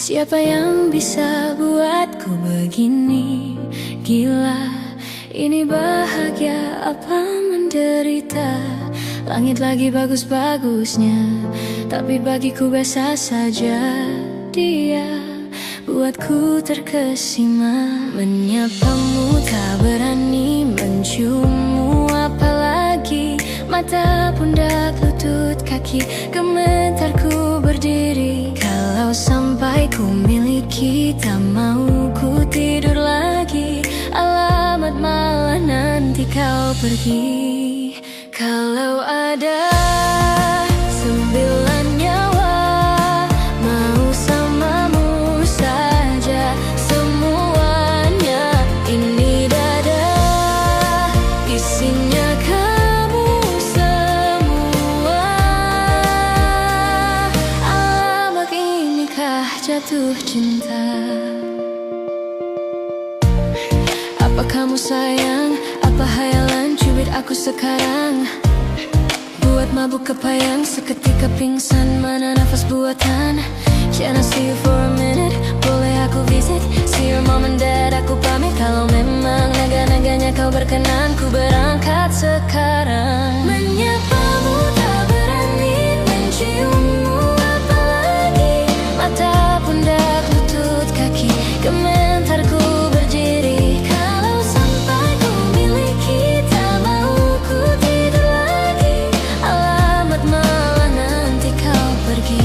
Siapa yang bisa buatku begini? Gila, ini bahagia apa menderita? Langit lagi bagus-bagusnya, tapi bagiku biasa saja. Dia buatku terkesima. Menyapamu tak berani, menciummu apalagi. Mata, pundak, lutut, kaki, gemetarku berdiri. Kalau sampai ku miliki, tak mau ku tidur lagi. Alamat malah nanti kau pergi. Kalau ada 9 nyawa, mau samamu saja semuanya. Ini dada, isinya kamu semua. Alamak, inikah jatuh cinta? Apa kamu sayang? Apa hayalan cubit aku sekarang? Buat mabuk kepayang, seketika pingsan. Mana nafas buatan? Can I see you for a minute? Boleh aku visit? See your mom and dad, aku pamit. Kalau memang naga-naganya kau berkenan, ku berangkat sekarang. Menyapamu tak berani, menciummu apalagi. Mata, pundak, lutut, kaki, gemetarku berdiri. Kalau sampai ku miliki, tak mau ku tidur lagi. Alamat malah nanti kau pergi.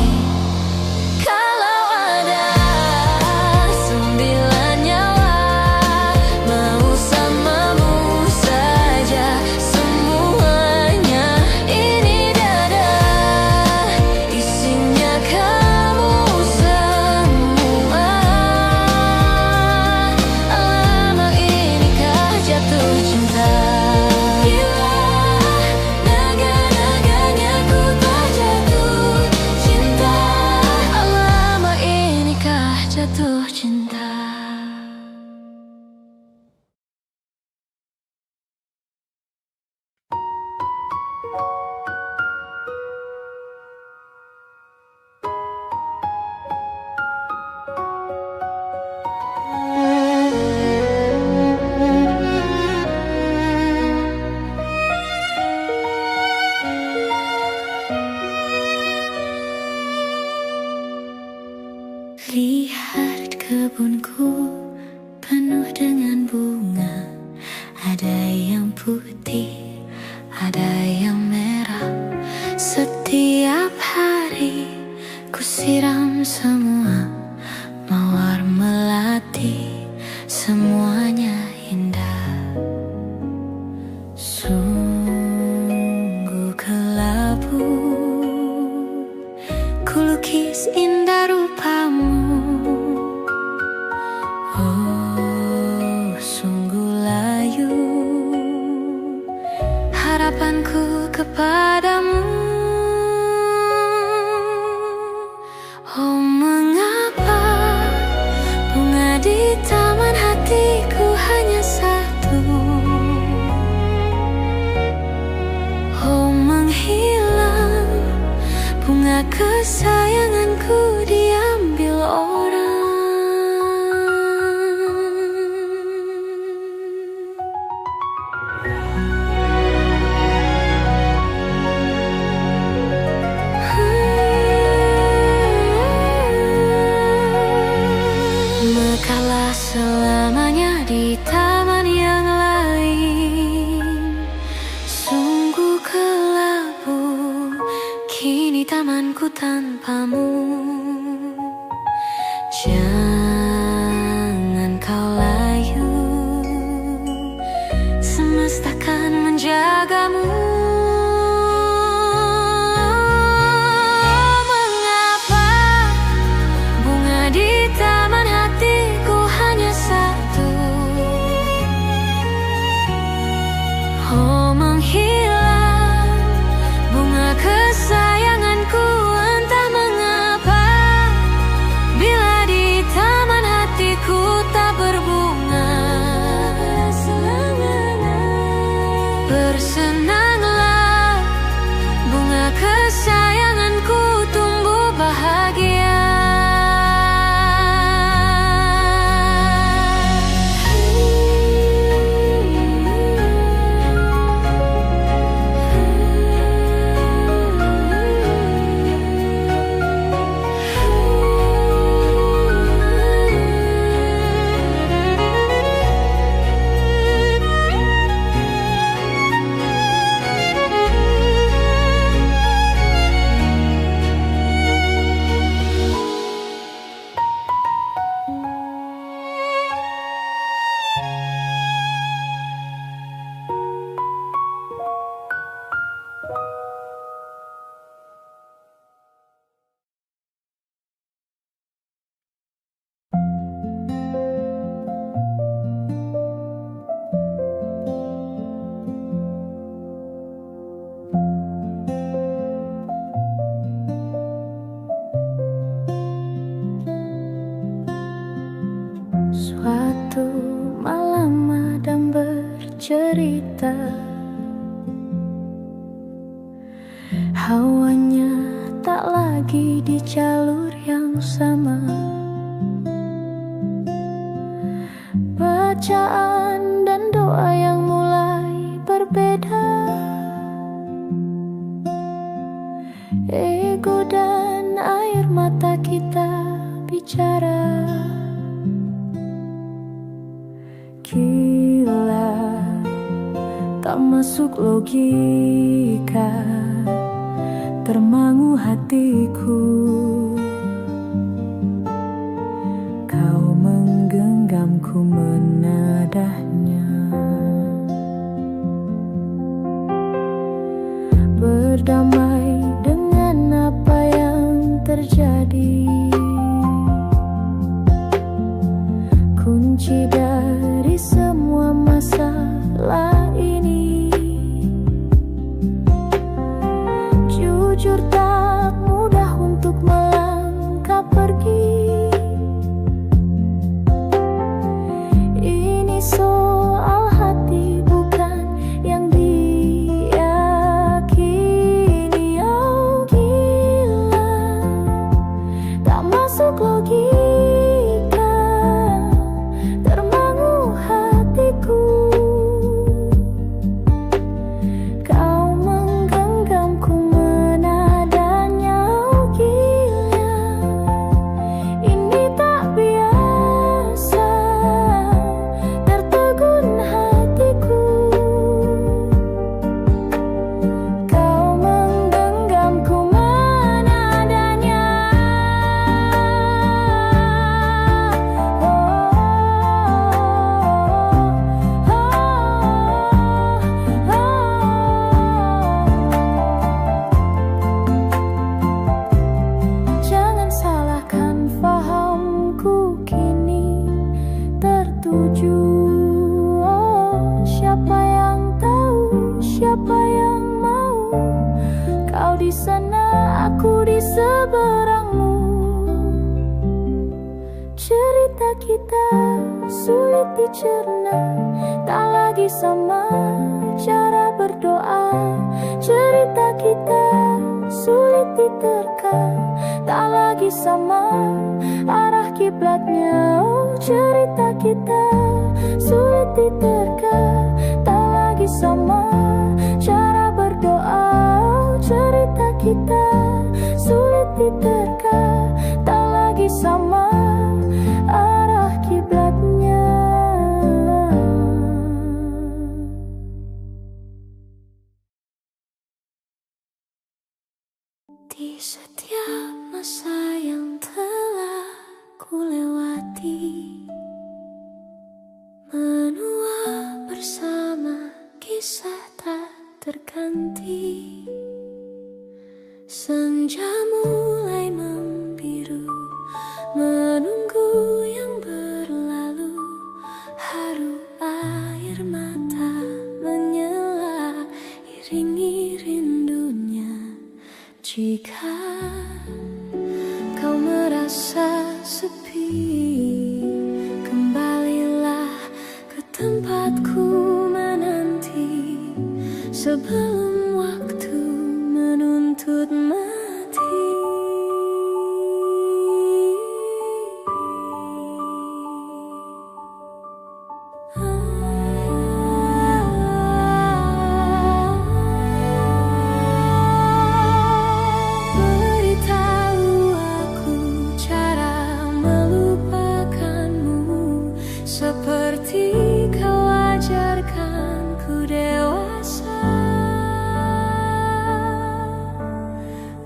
Kalau ada 9 nyawa, mau samamu saja semuanya. Ini dada, isinya kamu semua. Alamak, inikah jatuh cinta? Gila, naga-naganya ku tak jatuh cinta. Alamak, inikah jatuh cinta? Lihat kebunku penuh dengan bunga. Ada yang putih, ada yang merah. Setiap hari ku siram semua. Mawar melati, semuanya indah. Sungguh kelabu ku lukis indah rupamu. Oh, sungguh layu harapanku kepadamu. Oh, mengapa bunga di taman hatiku hanya satu? Oh, menghilang bunga kesayanganku diambil orang. Mekalah selamanya di taman yang lain. Sungguh kelabu kini tamanku tanpamu. Jangan kau layu, semesta kan menjagamu. Mengapa bunga di taman hatiku hanya satu? Oh, menghilang bunga kesayanganku, entah mengapa. Bila di taman hatiku tak berbunga, bersenanglah bunga kesayanganku tumbuh bahagia. Suatu malam Adam bercerita, hawanya tak lagi di jalur yang sama. Bacaan dan doa yang mulai berbeda. Ego dan air mata kita bicara. Gila, tak masuk logika, termangu hatiku. Kau menggenggamku menadahnya, berdamai dengan apa yang terjadi. Kunci dari semua masalah ini, jujur tak mudah untuk melangkah pergi. Ini soal hati bukan yang diyakini. Oh gila, tak masuk logika, termangu hatiku. Kau menggenggamku menadanya. Oh gila, ini tak biasa, tertegun hatiku. Kau menggenggamku menadanya. Jangan salahkan fahamku kini tertuju. Oh, siapa yang tahu, siapa yang mau? Kau di sana, aku di seberangmu. Cerita kita sulit dicerna, tak lagi sama cara berdoa. Cerita kita sulit diterka, tak lagi sama arah kiblatnya. Oh, cerita kita sulit diterka, tak lagi sama cara berdoa. Oh, cerita kita sulit diterka, tak lagi sama arah kiblatnya. Di setiap masa yang telah ku lewati, menua bersama kisah tak terganti. Senja mulai membiru, menunggu yang berlalu. Haru air mata menyela, iringi rindunya. Jika kau merasa sepi, kembalilah ke tempatku menanti, sebelum waktu menuntut mati. Beritahu aku cara melupakanmu, seperti kau ajarkanku dewasa.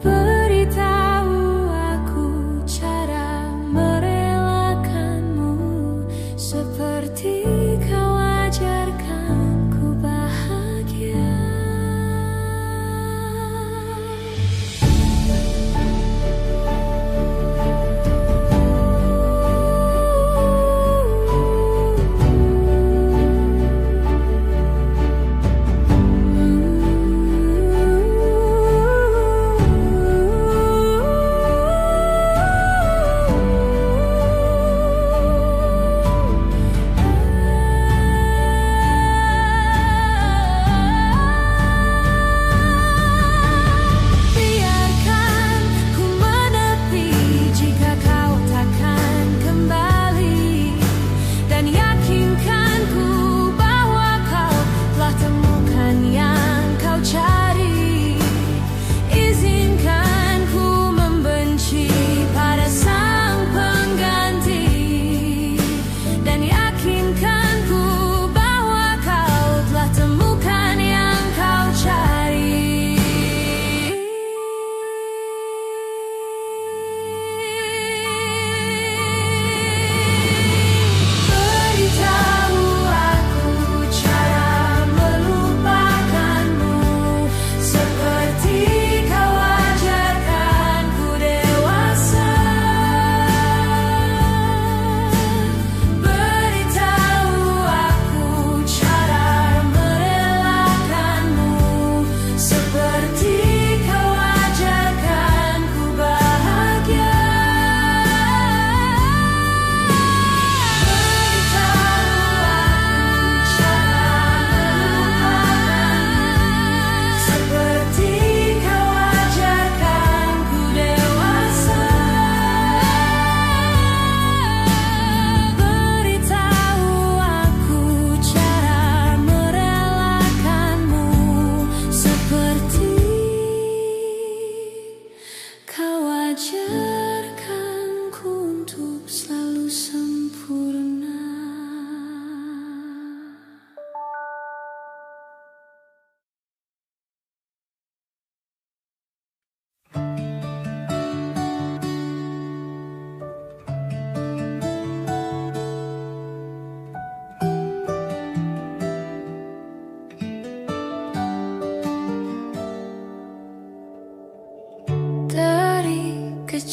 Beritahu aku cara merelakanmu, seperti kau ajarkanku bahagia.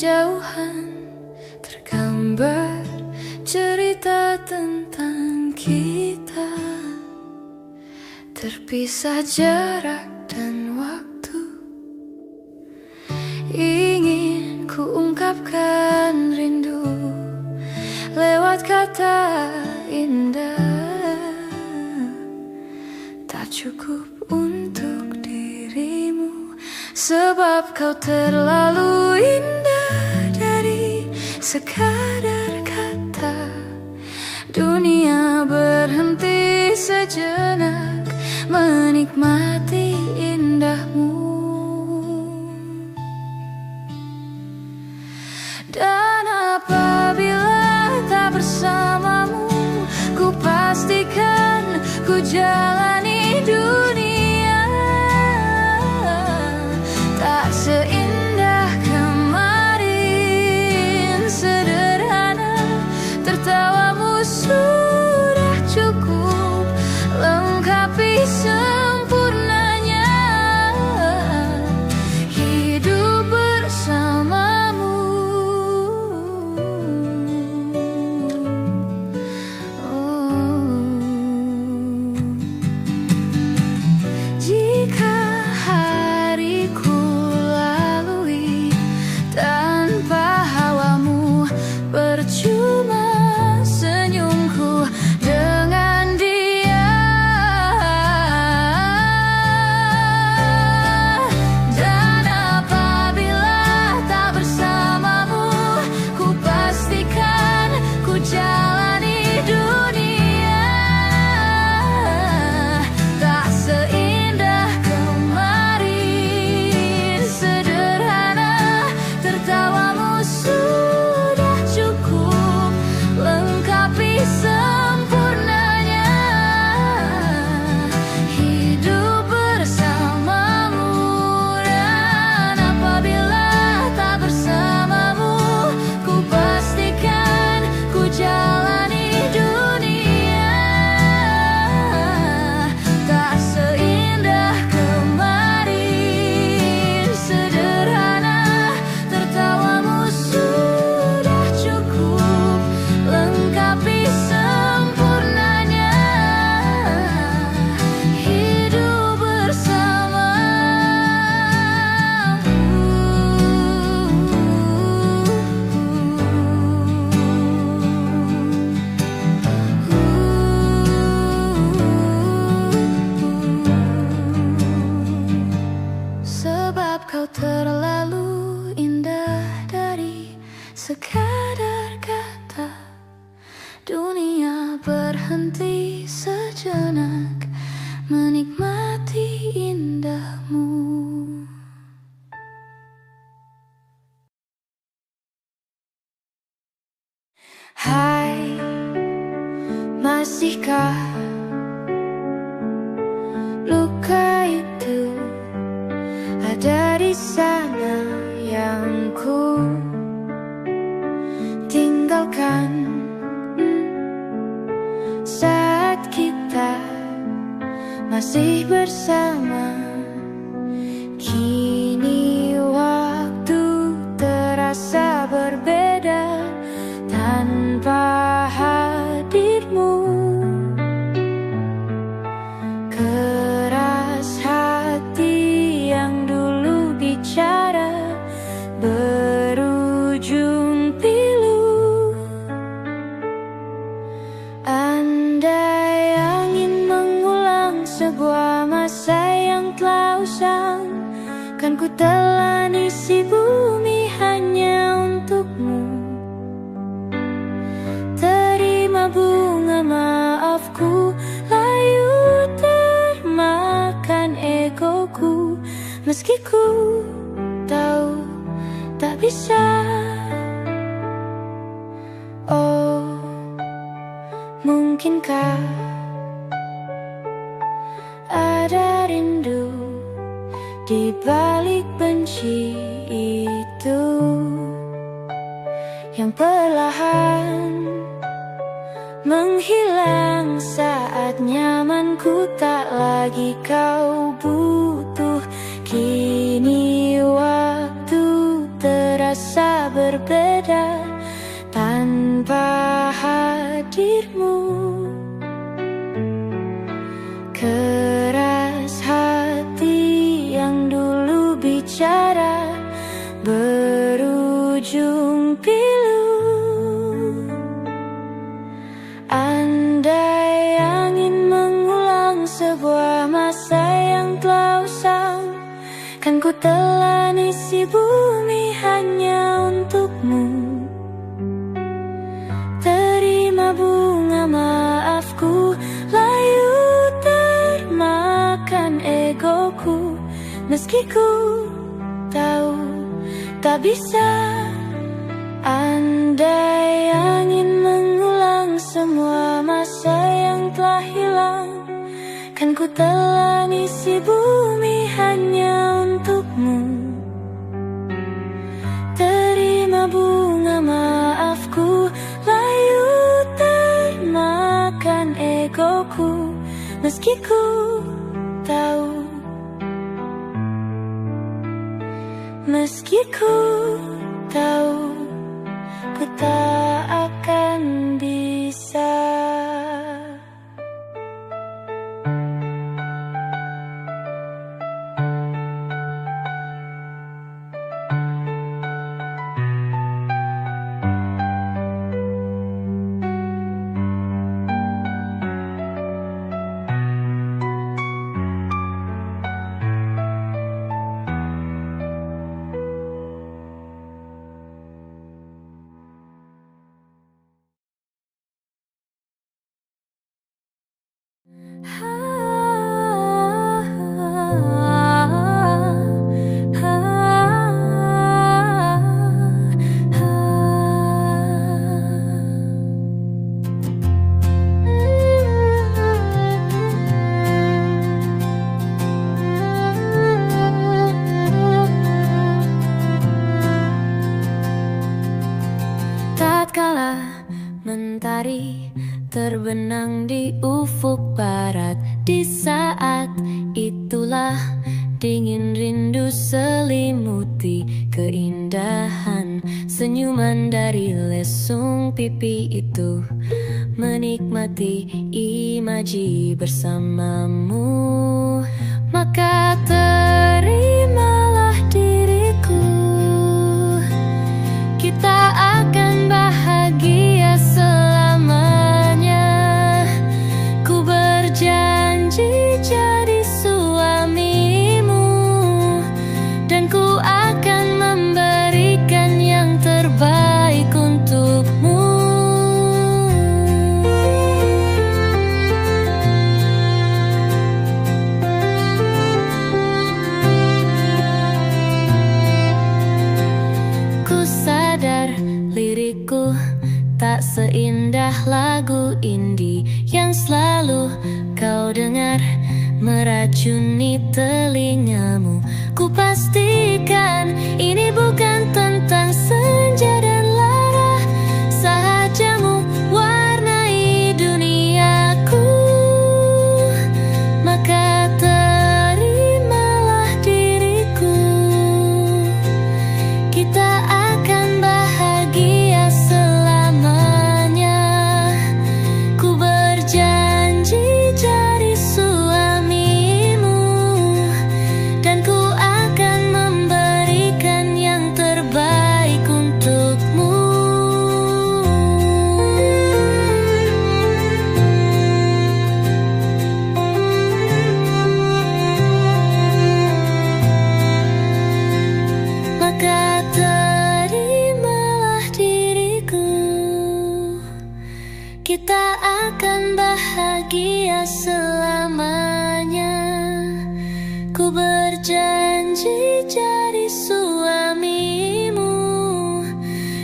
kejauhan tergambar cerita tentang kita, terpisah jarak dan waktu. Ingin ku ungkapkan rindu lewat kata indah, tak cukup untuk dirimu, sebab kau terlalu indah dari sekadar kata. Dunia berhenti sejenak menikmati indahmu. Dan apabila tak bersamamu, ku pastikan ku jalani dunia tak seindah kemarin. Sederhana, tertawamu sudah cukup lengkapi sempurnanya hidup bersamamu. Jika hariku lalui tanpa hawamu, percuma senyumku dengan dia. Dan apabila tak bersamamu, ku pastikan ku jalani dunia tak seindah kemarin. Sederhana, tertawamu sudah cukup lengkapi sempurnanya hidup bersamamu. Dan apabila tak bersamamu, ku pastikan ku jalani dunia tak seindah kemarin. Sederhana, tertawamu sudah cukup lengkapi sempurnanya hidup bersamamu. Sebab kau terlalu indah dari sekadar kata. Dunia berhenti sejenak menikmati indahmu. Hai, masihkah luka itu ada di sana yang ku tinggalkan saat kita masih bersama? Kini waktu terasa berbeda tanpa hadirmu. Keras hati yang dulu bicara berujung pilu. Andai angin mengulang sebuah masa yang telah usang, kan ku telan isi bumi hanya untukmu. Terima bunga maafku, layu termakan egoku, meski ku tahu tak bisa. Oh, mungkinkah ada rindu di balik benci itu yang perlahan menghilang saat nyamanku tak lagi kau butuh. Kini waktu terasa hadirmu. Keras hati yang dulu bicara berujung pilu. Andai angin mengulang sebuah masa yang telah usang, kan ku telan isi bumi hanya untukmu. Terima bunga maafku, layu termakan egoku. Meski ku tahu tak bisa. Andai angin mengulang semua masa yang telah hilang, kan ku telan isi bumi hanya untukmu. Terima bunga maafku, layu termakan egoku. Meski ku tahu, meski ku tahu, ku tak akan bisa. Tatkala mentari terbenang di ufuk barat, di saat itulah dingin rindu selimuti keindahan senyuman dari lesung pipi itu. Menikmati imaji bersamamu, maka terimalah diriku. Kita akan bahagia selamanya. Ku berjanji jadi suamimu, dan ku akan memberikan yang terbaik untukmu. Ku sadar lirikku tak seindah lagu indie yang selalu kau dengar meracuni telingamu. Ku pastikan ini bukan tentang senja dan lara, sahajamu warnai duniaku. Maka terimalah diriku. Kita akan bahagia selamanya. Ku berjanji jadi suamimu, dan ku akan memberikan yang terbaik untukmu. Maka terimalah diriku. Kita akan bahagia selamanya. Ku berjanji jadi suamimu,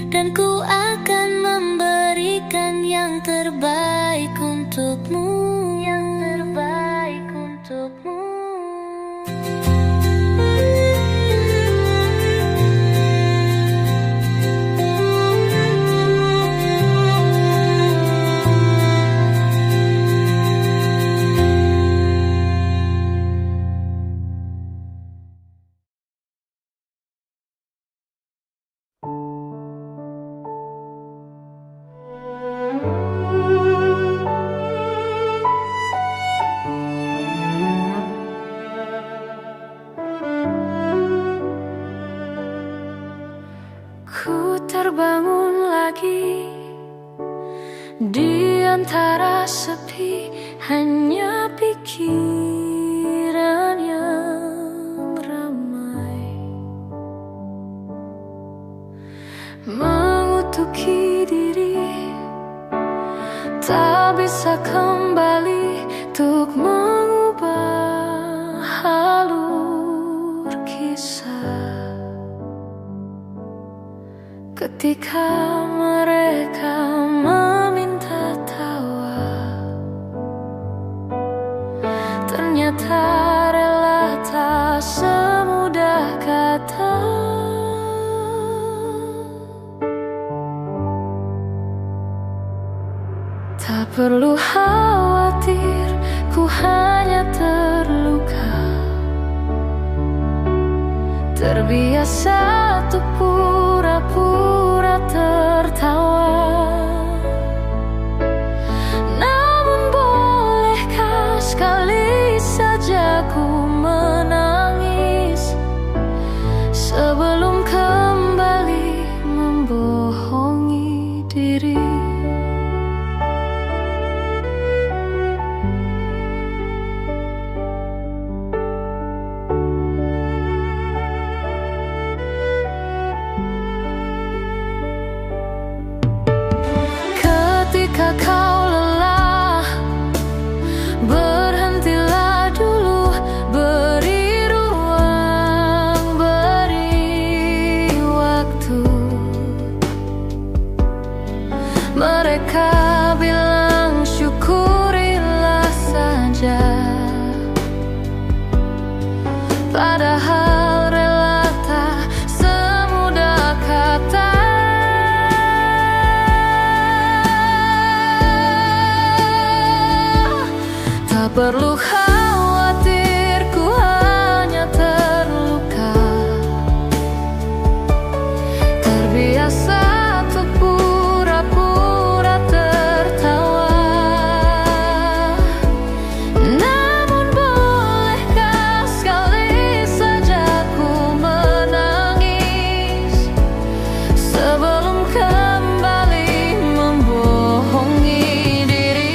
dan ku akan memberikan yang terbaik untukmu. Yang terbaik untukmu. Sementara sepi hanya pikiran yang ramai mengutuki diri, tak bisa kembali untuk mengubah alur kisah. Ketika mereka meminta tawa, ternyata rela tak semudah kata. Tak perlu khawatir, ku hanya terluka, terbiasa untuk pura-pura tertawa. Namun bolehkah sekali saja ku menangis sebelum kembali membohongi diri. Ketika kau lelah, berhentilah dulu, beri ruang, beri waktu. Mereka bilang syukurilah saja, padahal rela tak semudah kata. Tak perlu khawatir, ku hanya terluka, terbiasa untuk pura-pura tertawa. Namun bolehkah sekali saja ku menangis sebelum kembali membohongi diri.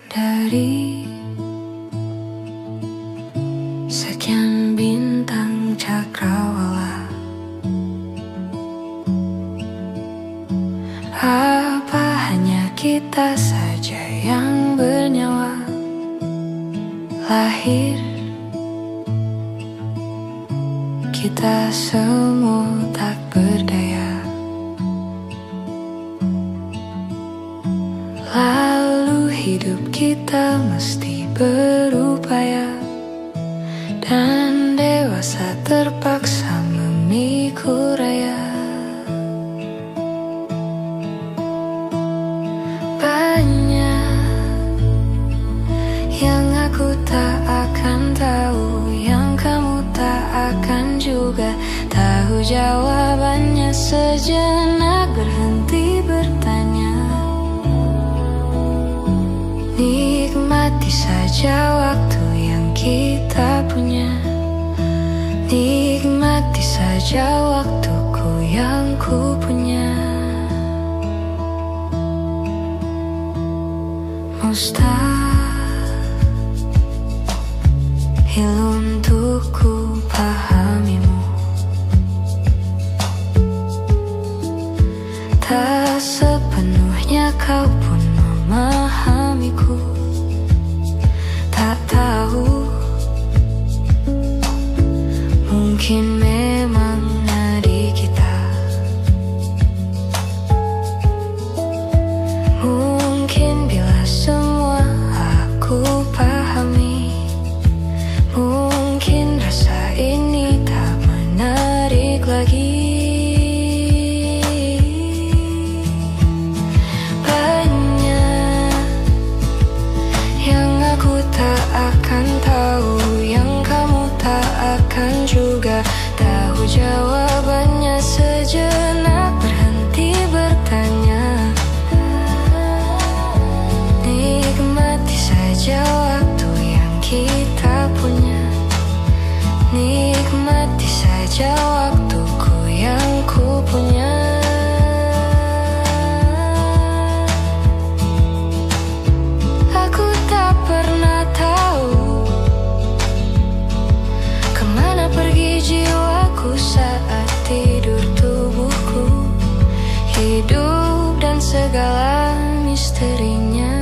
Dari sekian bintang cakrawala, apa hanya kita saja yang bernyawa? Lahir kita semua tak berdaya, lalu hidup kita mesti berupaya, dan dewasa terpaksa memikul raya. Banyak yang aku tak akan tahu, yang kamu tak akan juga tahu jawabannya. Sejenak berhenti bertanya, nikmati saja waktu yang kita punya, nikmati saja waktuku yang ku punya. Mustahil untukku Mungkin memang nadi kita, mungkin bila semua aku pahami, mungkin rasa ini tak menarik lagi. Banyak yang aku tak akan tahu, yang kamu tak akan juga tahu jawabannya. Sejenak berhenti bertanya, nikmati saja waktu yang kita punya, nikmati saja waktuku yang ku punya. Aku tak pernah tahu kemana pergi jiwaku saat tidur tubuhku, hidup dan segala misterinya.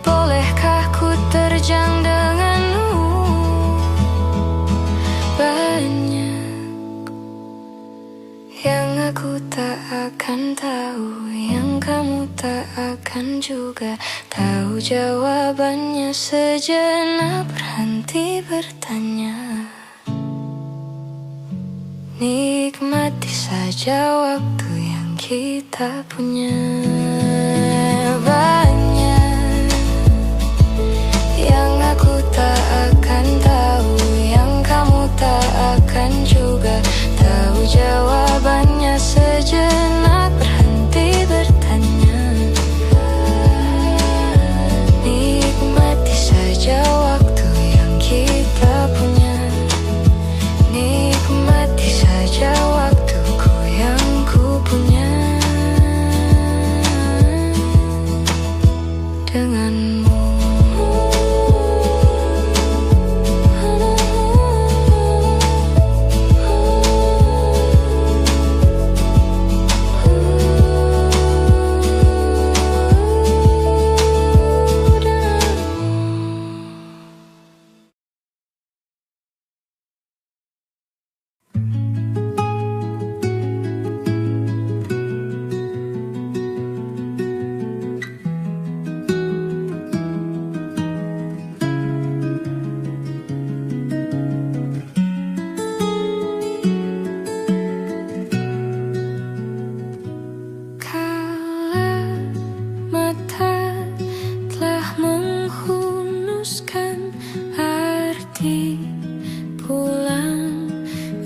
Bolehkah ku terjang denganmu? Banyak yang aku tak akan tahu, yang kamu tak akan juga tahu jawabannya. Sejenak berhenti bertanya, nikmati saja waktu yang kita punya. Banyak yang aku tak akan tahu, yang kamu tak akan juga tahu jawabannya. Sejenak berhenti bertanya, nikmati saja waktu yang kita punya, nikmati saja waktuku yang ku punya denganmu.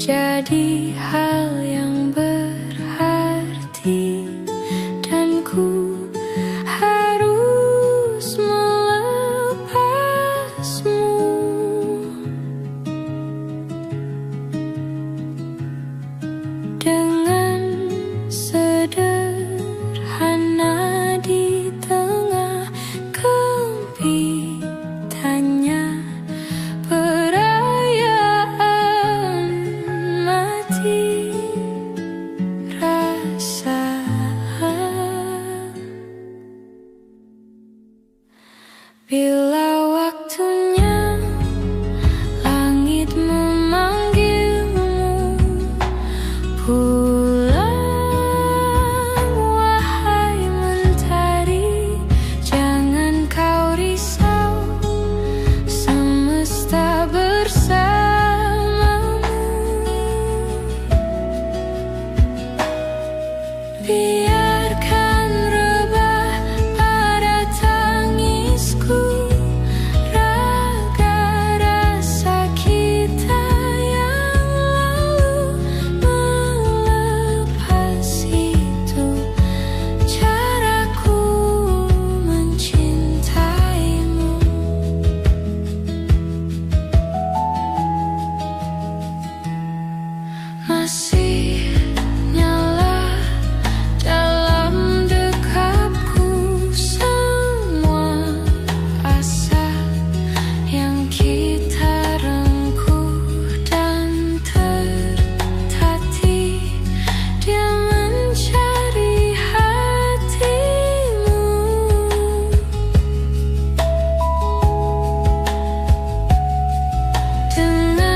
Jadi hal yang berarti, dan ku harus melepasmu. Dengan sederhana di tengah kempitannya, bila waktunya langit memanggilmu pulang, wahai mentari, jangan kau risau, semesta bersamamu. Biarkan rebah pada tangisku, raga rasa kita yang lalu melepas itu, caraku mencintaimu. Masih nyala dalam dekapku semua asa yang kita rengkuh dan tertatih. Dia mencari hatimu dengan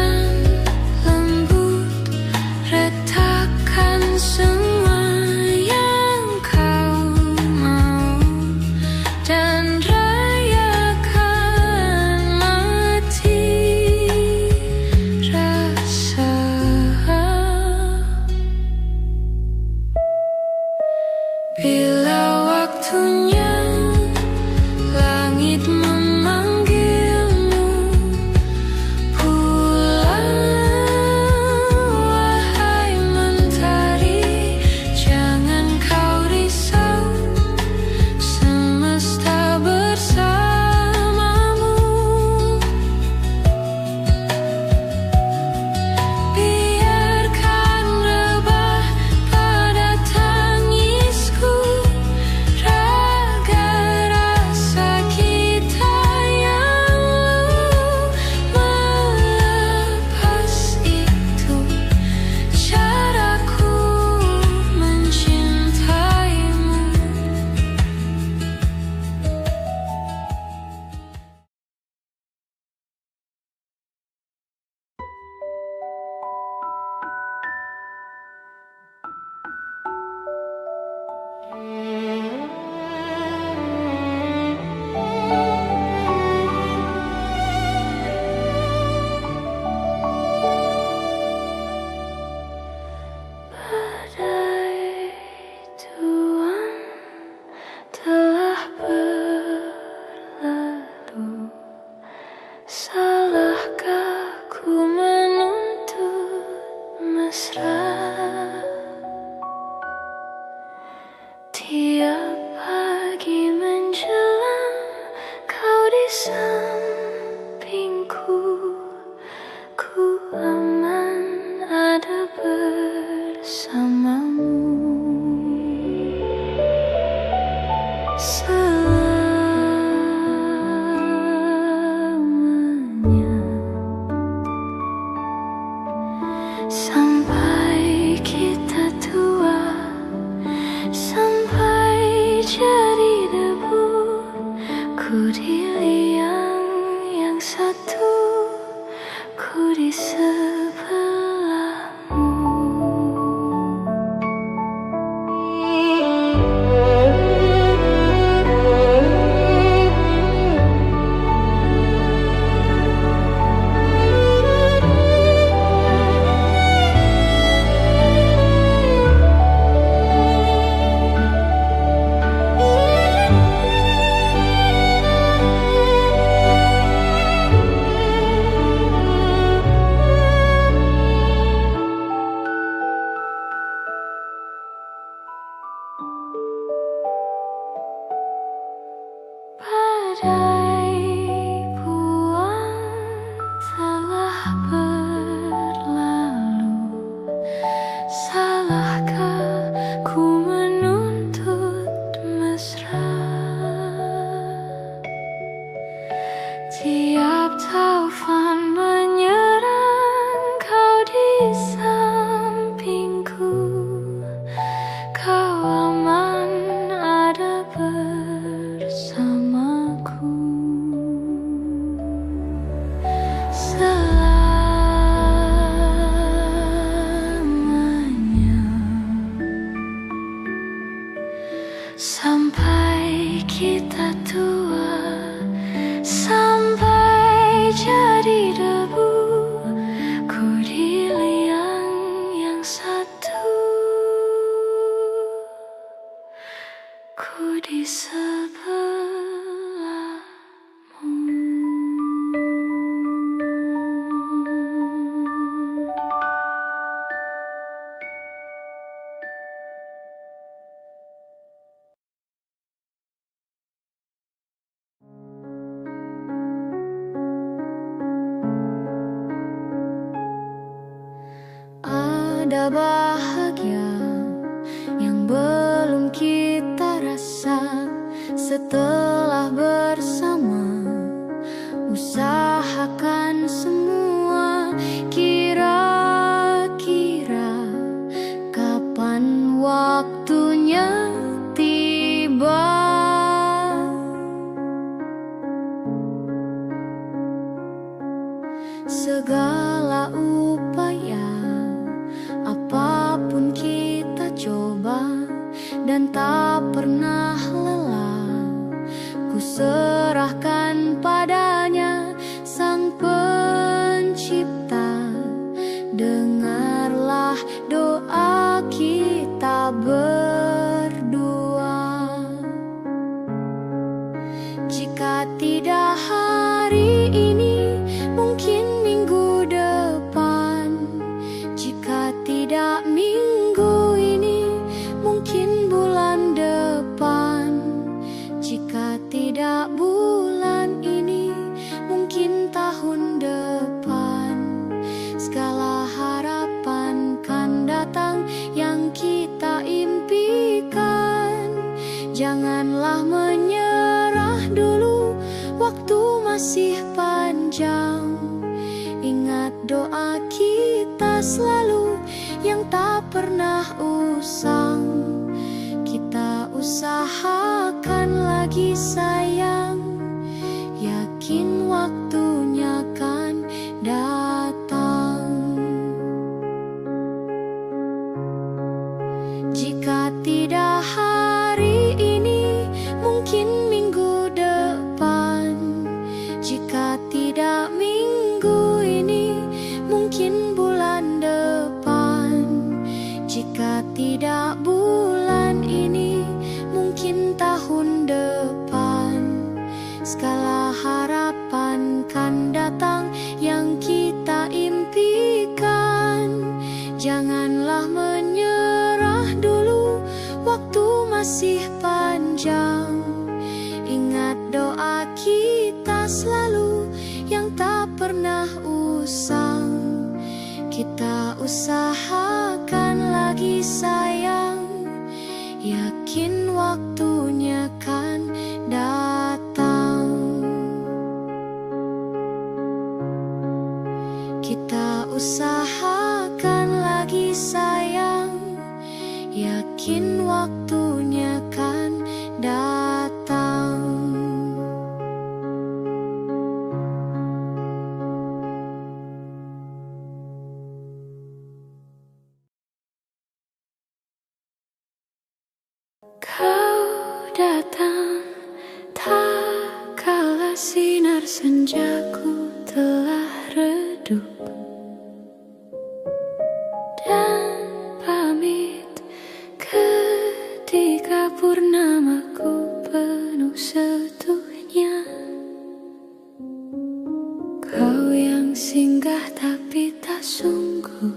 tanda bahagia yang belum kita rasa. Setelah bersama, usahakan semua. Kira-kira kapan waktunya tiba? Segala upaya, apapun kita coba, dan tak pernah lelah. Ku serahkan padanya, Sang Pencipta. Dengarlah doa kita berdua. Jika tidak hari ini, mungkin minggu depan. Jika tidak minggu ini, mungkin bulan depan. Jika tidak bulan ini, mungkin tahun depan. Segala harapan kan datang yang kita impikan. Janganlah menyerah dulu, waktu masih panjang. Ingat doa kita selalu yang tak pernah usang. Kita usahakan lagi sayang, yakin waktunya kan datang. Jika tidak hari ini, mungkin minggu depan. Jika tidak minggu ini, mungkin bulan depan. Jika tidak bulan ini, mungkin tahun depan. Segala harapan kan datang yang kita impikan. Janganlah menyerah dulu, waktu masih panjang. Ingat doa kita selalu yang tak pernah usang. Kita usahakan lagi sayang, yakin waktunya kan datang. Kita usahakan lagi sayang, yakin waktunya kan datang. Kau datang tak kala sinar senjaku telah redup, dan pamit ketika purnamaku penuh setuhnya. Kau yang singgah tapi tak sungguh,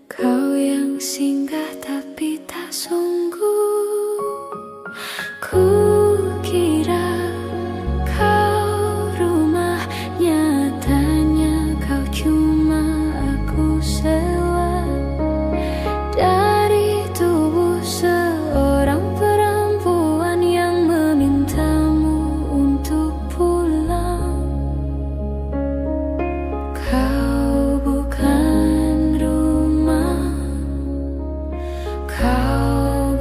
kau yang singgah tapi tak sungguh. Kukira kau rumah, nyatanya kau cuma aku sewa. Dari tubuh seorang perempuan yang memintamu untuk pulang. Kau bukan rumah, kau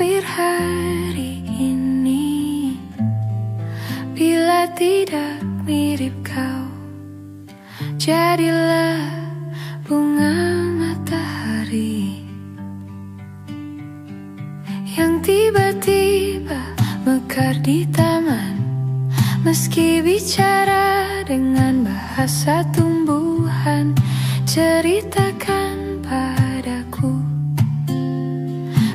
mampir hari ini bila tidak mirip kau. Jadilah bunga matahari yang tiba-tiba mekar di taman, meski bicara dengan bahasa tumbuhan. Ceritakan padaku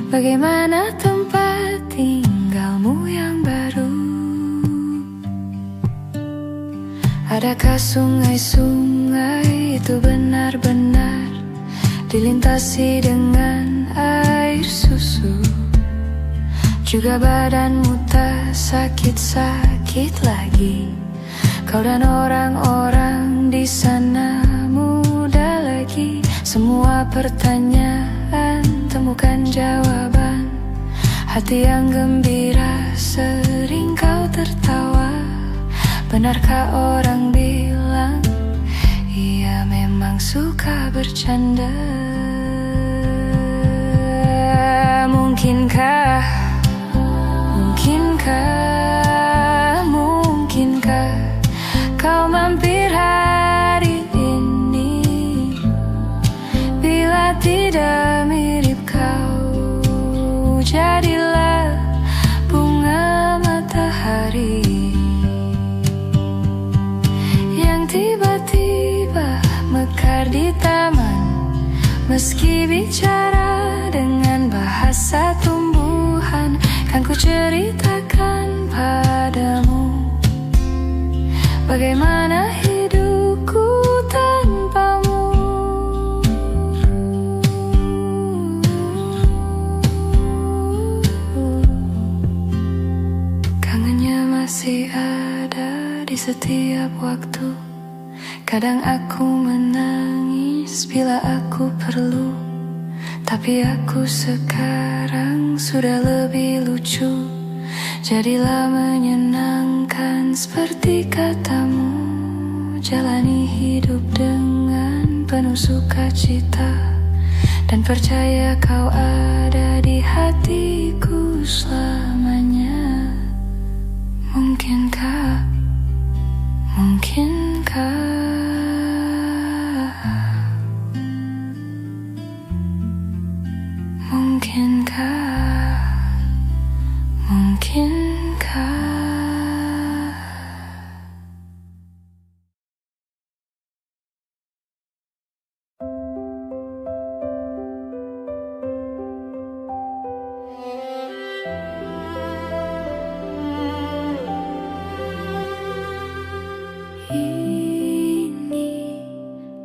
bagaimana tempat tinggalmu yang baru. Adakah sungai-sungai itu benar-benar dilintasi dengan air susu? Juga badanmu tak sakit-sakit lagi. Kau dan orang-orang di sana muda lagi. Semua pertanyaan temukan jawaban. Hati yang gembira sering kau tertawa. Benarkah orang bilang ia memang suka bercanda? Mungkinkah kau mampir hari ini bila tidak mirip kau? Jadilah bunga matahari yang tiba-tiba mekar di taman, meski bicara dengan bahasa tumbuhan. Kan ku ceritakan padamu bagaimana hidupku tanpamu. Kangennya masih ada di setiap waktu. Kadang aku menangis bila aku perlu, tapi aku sekarang sudah lebih lucu. Jadilah menyenangkan seperti katamu. Jalani hidup dengan penuh sukacita, dan percaya kau ada di hatiku selamanya. Mungkinkah ini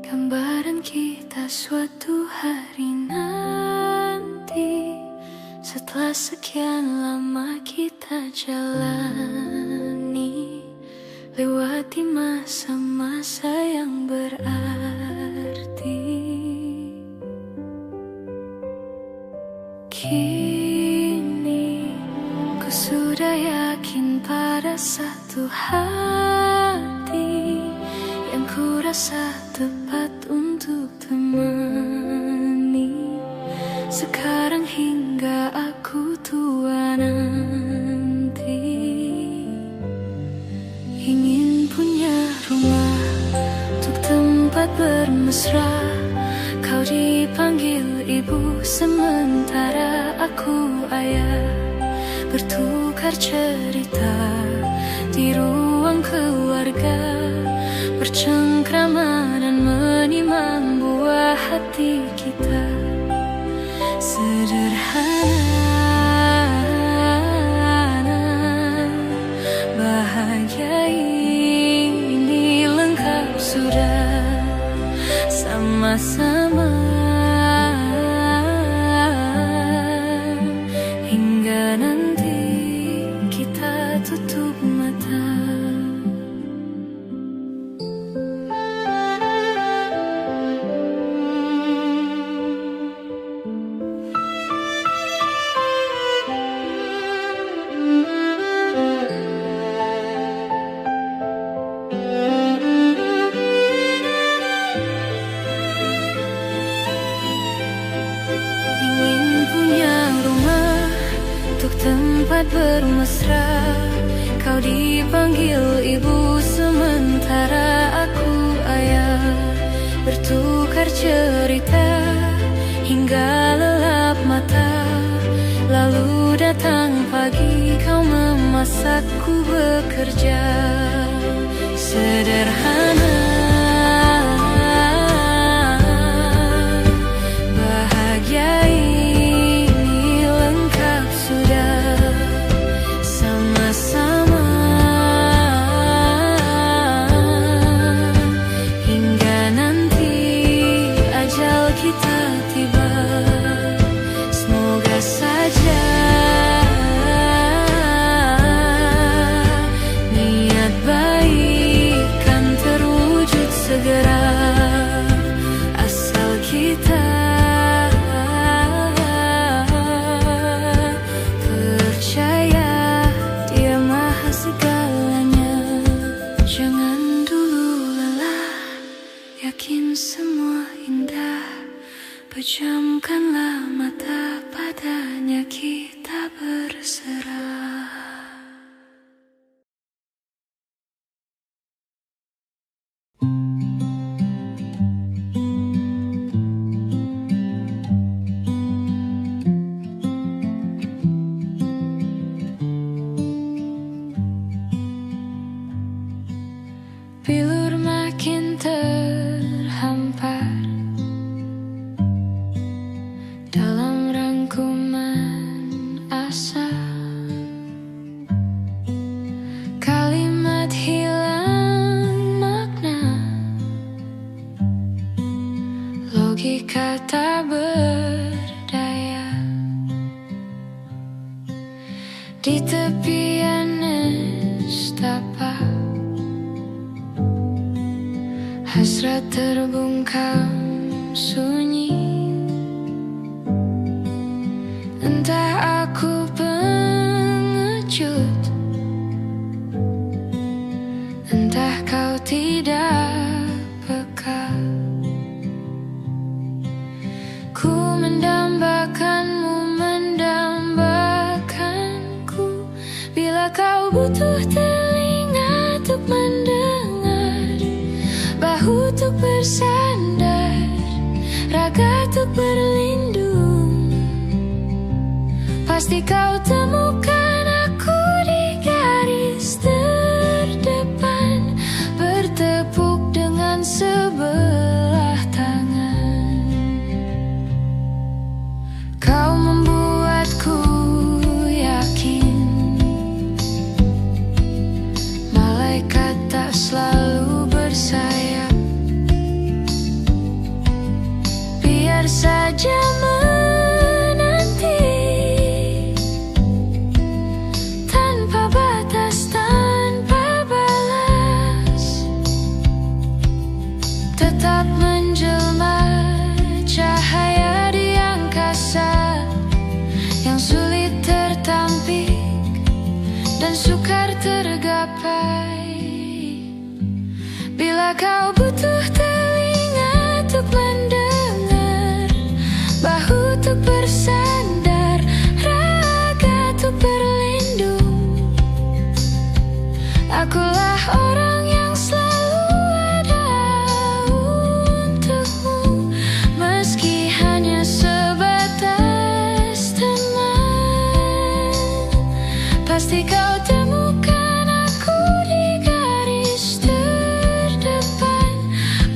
gambaran kita suatu hari nanti, setelah sekian lama kita jalani, lewati masa-masa yang berarti. Kini ku sudah yakin pada satu hati yang ku rasa tepat untuk temani. Sekarang hingga aku tua nanti, ingin punya rumah untuk tempat bermesra. Kau dipanggil ibu sementara aku ayah, bertukar cerita di ruang keluarga, bercengkrama dan menimang buah hati kita. Sederhana, bahagia ini lengkap sudah sama-sama, hingga nanti kita tutup mata. sempat bermesra. Kau dipanggil ibu sementara aku ayah, bertukar cerita hingga lelap mata. Lalu datang pagi, kau memasakku bekerja. Sederhana, bahagia ini lengkap sudah sama-sama, hingga nanti ajal kita tiba. Semoga saja niat baik kan terwujud segera, asal kita percaya Dia maha segalanya. Jangan dulu lelah, yakin semua indah. Pejamkanlah mata, padanya kita berserah. Bilur makin terhampar dalam rangkuman asa, kalimat hilang makna, logika tak berdaya. Di tepian nestapa hasrat terbungkam sunyi. Entah aku pengecut, entah kau tidak peka. Ku mendambakanmu, mendambakanku. Bila kau butuh telinga untuk mendengar, bahu untuk bersandar, raga untuk berlindung, pasti kau temukan aku di garis terdepan, bertepuk dengan sebelah tangan. Kau membuatku yakin malaikat tak selalu bersayap. Biar saja menanti tanpa batas, tanpa balas, tetap menjelma cahaya di angkasa yang sulit tertampik dan sukar tergapai. Bila kau butuh telinga untuk mendengar, bahu untuk bersandar, raga untuk berlindung, akulah orang yang selalu ada untukmu. Meski hanya sebatas teman, pasti kau temukan aku di garis terdepan,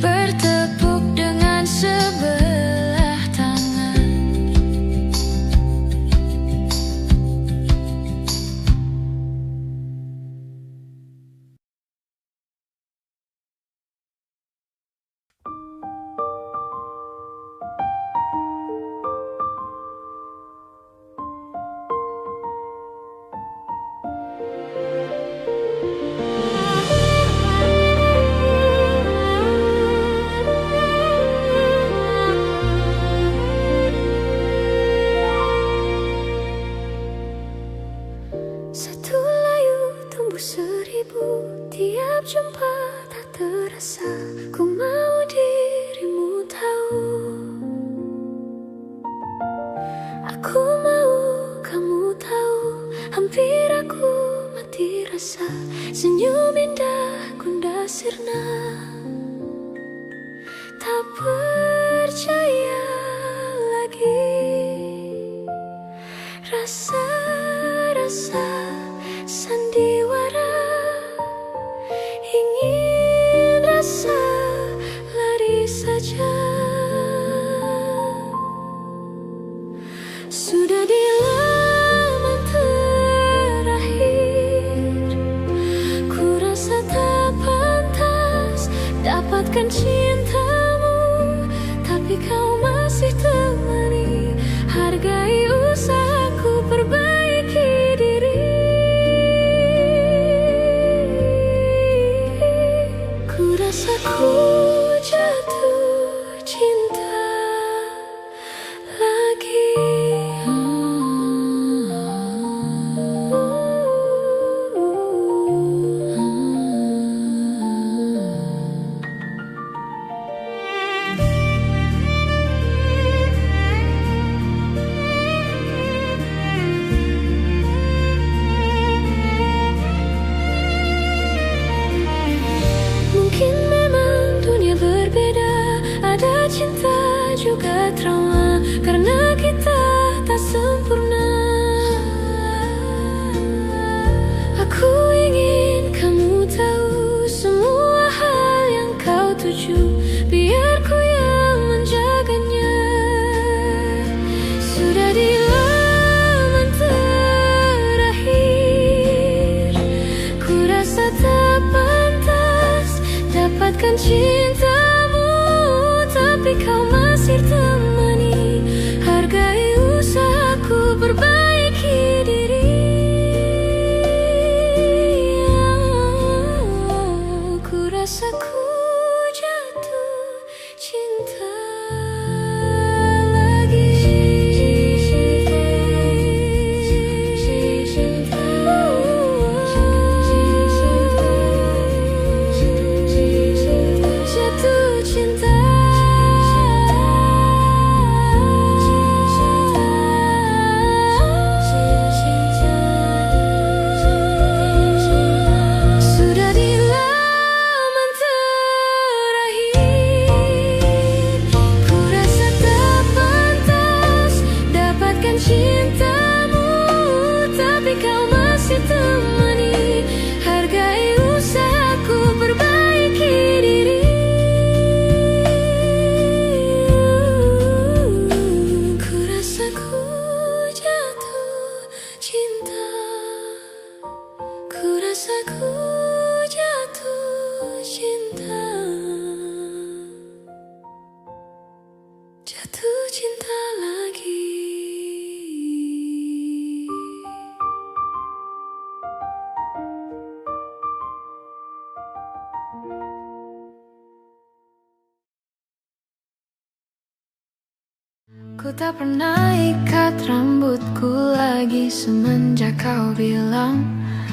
bertepuk dengan sebelah tangan. Satu layu tumbuh seribu, tiap jumpa tak terasa. Ku mau dirimu tahu, aku mau kamu tahu Hampir aku mati rasa, senyum indah Gunda sirna. Tak percaya lagi, rasa-rasa sandiwara, ingin rasa lari saja. Sudah di laman terakhir, ku rasa tak pantas dapatkan cintamu, tapi kau masih temani. Hargai usahaku perbaiki diri. Ku rasa ku jatuh cinta lagi. Mungkin memang dunia berbeda, ada cinta juga trauma, karena kita tak sempurna. Aku ingin kamu tahu semua hal yang kau tuju, biar ku yang menjaganya. Sudah di laman terakhir, ku rasa tak pantas dapatkan cintamu, tapi kau masih temani. Hargai usahaku perbaiki diri. Ku rasa ku jatuh cinta jatuh cinta. Sudah di laman terakhir, ku rasa tak pantas dapatkan cintamu, tapi kau masih temani. Hargai usahaku perbaiki diri. Ku rasa ku jatuh cinta. Ku rasa ku jatuh cinta. Jatuh cinta lagi. Ku tak pernah ikat rambutku lagi semenjak kau bilang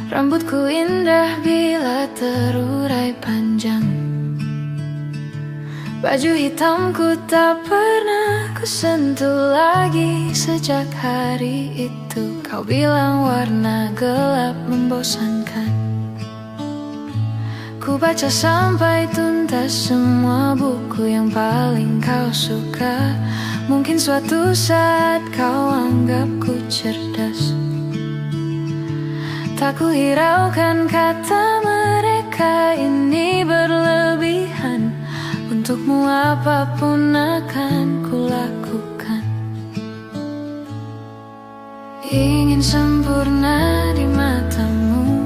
rambutku indah bila terurai panjang. Baju hitamku tak pernah ku sentuh lagi sejak hari itu. Kau bilang warna gelap membosankan. Ku baca sampai tuntas semua buku yang paling kau suka. Mungkin suatu saat kau anggapku cerdas. Tak ku hiraukan kata mereka ini berlebihan. Untukmu apapun akan ku lakukan. Ingin sempurna di matamu,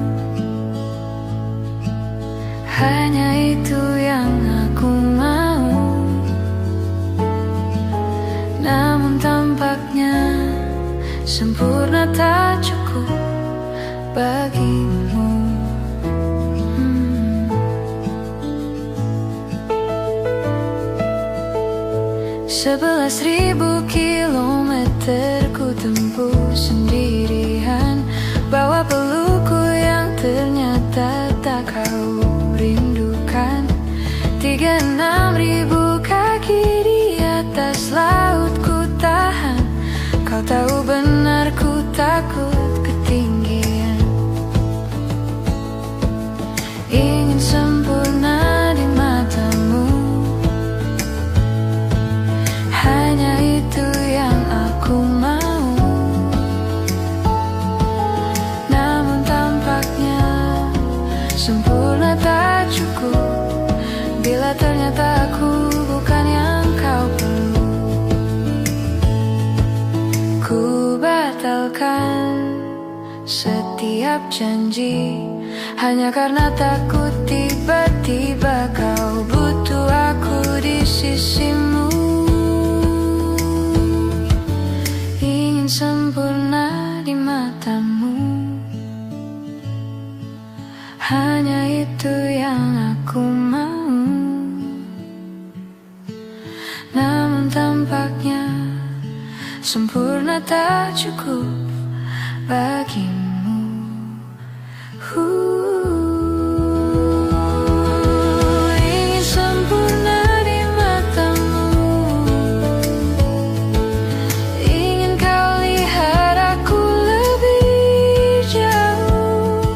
hanya itu yang aku mau. Namun tampaknya sempurna tak cukup bagimu. 11.000 kilometer ku tempuh sendirian batalkan setiap janji hanya karena takut tiba-tiba kau butuh aku di sisimu. Ingin sempurna di matamu, hanya itu yang aku mau. Namun tampaknya sempurna tak cukup bagimu. Ingin sempurna di matamu, ingin kau lihat aku lebih jauh,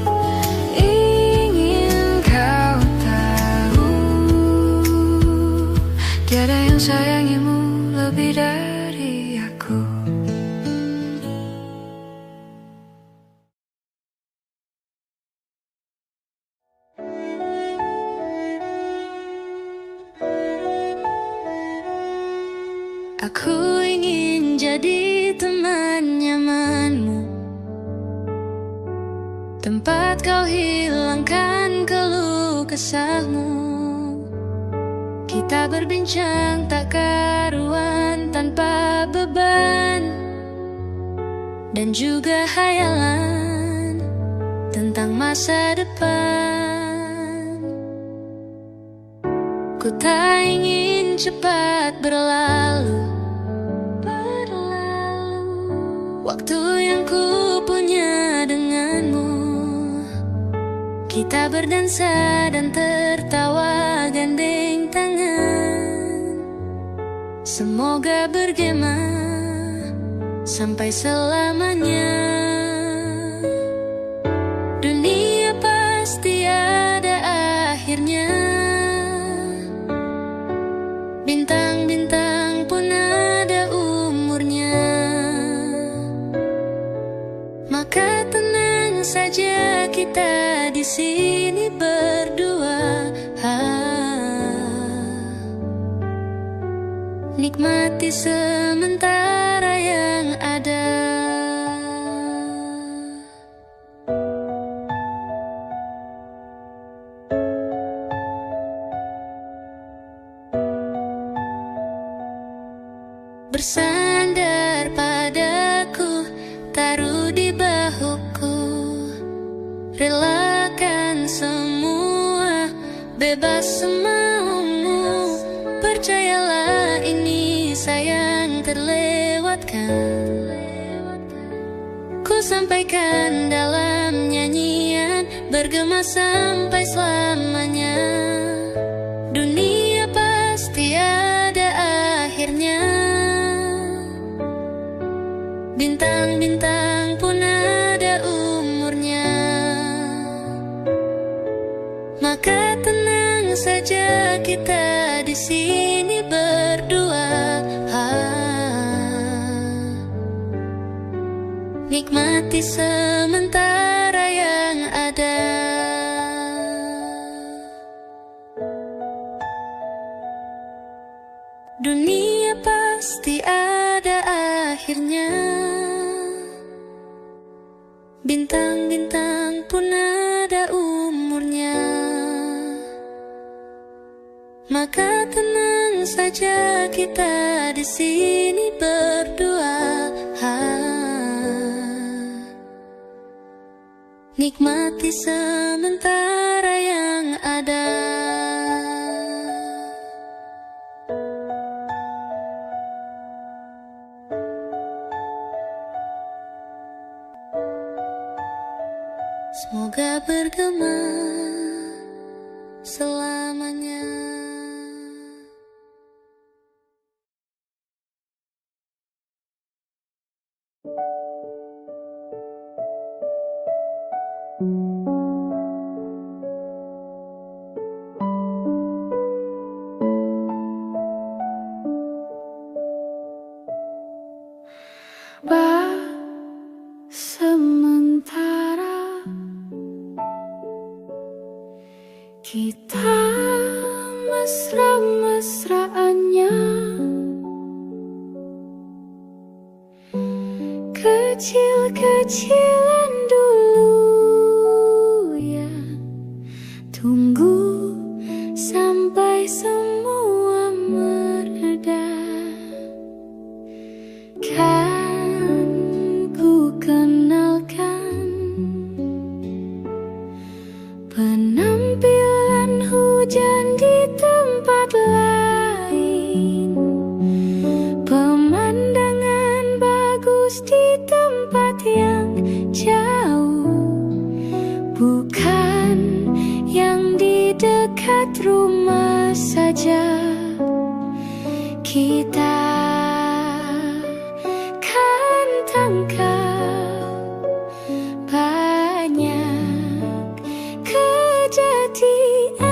ingin kau tahu tiada yang sayangimu lebih dari aku. Aku ingin jadi teman nyamanmu, tempat kau hilangkan keluh kesahmu. Kita berbincang tak karuan tanpa beban, dan juga hayalan tentang masa depan. Ku tak ingin cepat berlalu waktu yang ku punya denganmu. Kita berdansa dan tertawa gandeng tangan. Semoga bergema sampai selamanya. Dunia pasti ada akhirnya, bintang-bintang pun ada umurnya. Maka tenang saja kita di sini berdua, nikmati sementara yang ada. Bersandar padaku, taruh di bahuku, relakan semua, bebas semaumu. Percayalah ini sayang terlewatkan. Ku sampaikan dalam nyanyian, bergema sampai selamanya. Dunia pasti ada akhirnya, bintang-bintang pun ada umurnya. Maka tenang saja kita di sini berdua, nikmati sementara yang ada. Dunia pasti ada akhirnya, bintang-bintang pun ada umurnya. Maka tenang saja kita di sini berdua, nikmati sementara yang ada. Semoga bergema selamanya. Sementara kita mesra-mesraannya, kecil-kecilan dulu ya. Tunggu sampai semua mereda, kan ku kenalkan penampilan hujan di tempat lain, pemandangan bagus di tempat yang jauh, bukan yang di dekat rumah saja. Kita kan tangkap banyak kejadian,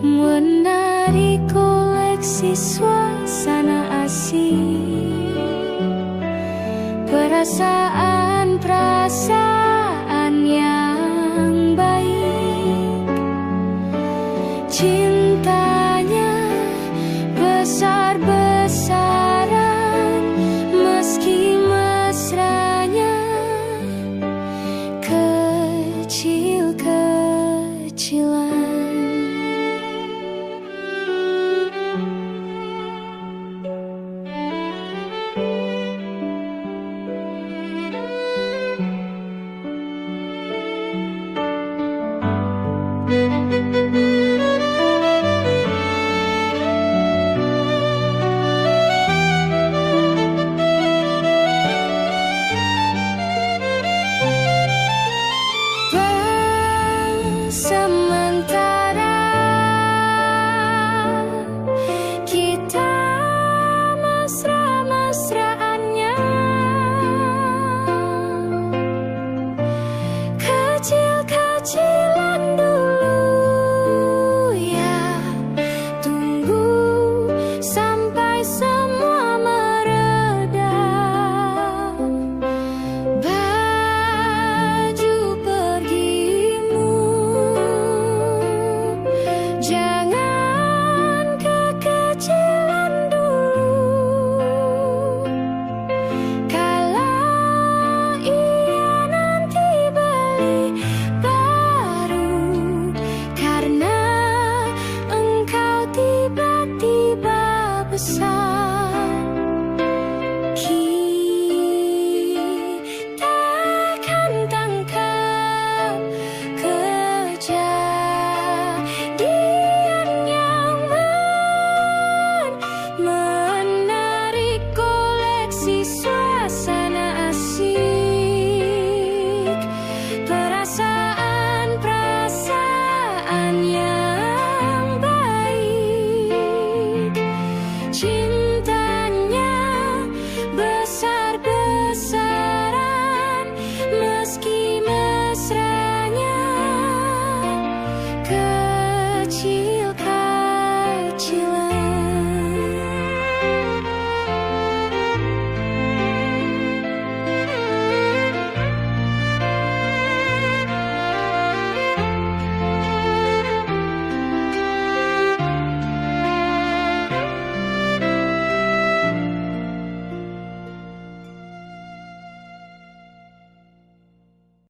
menarik koleksi suasana asing, perasaan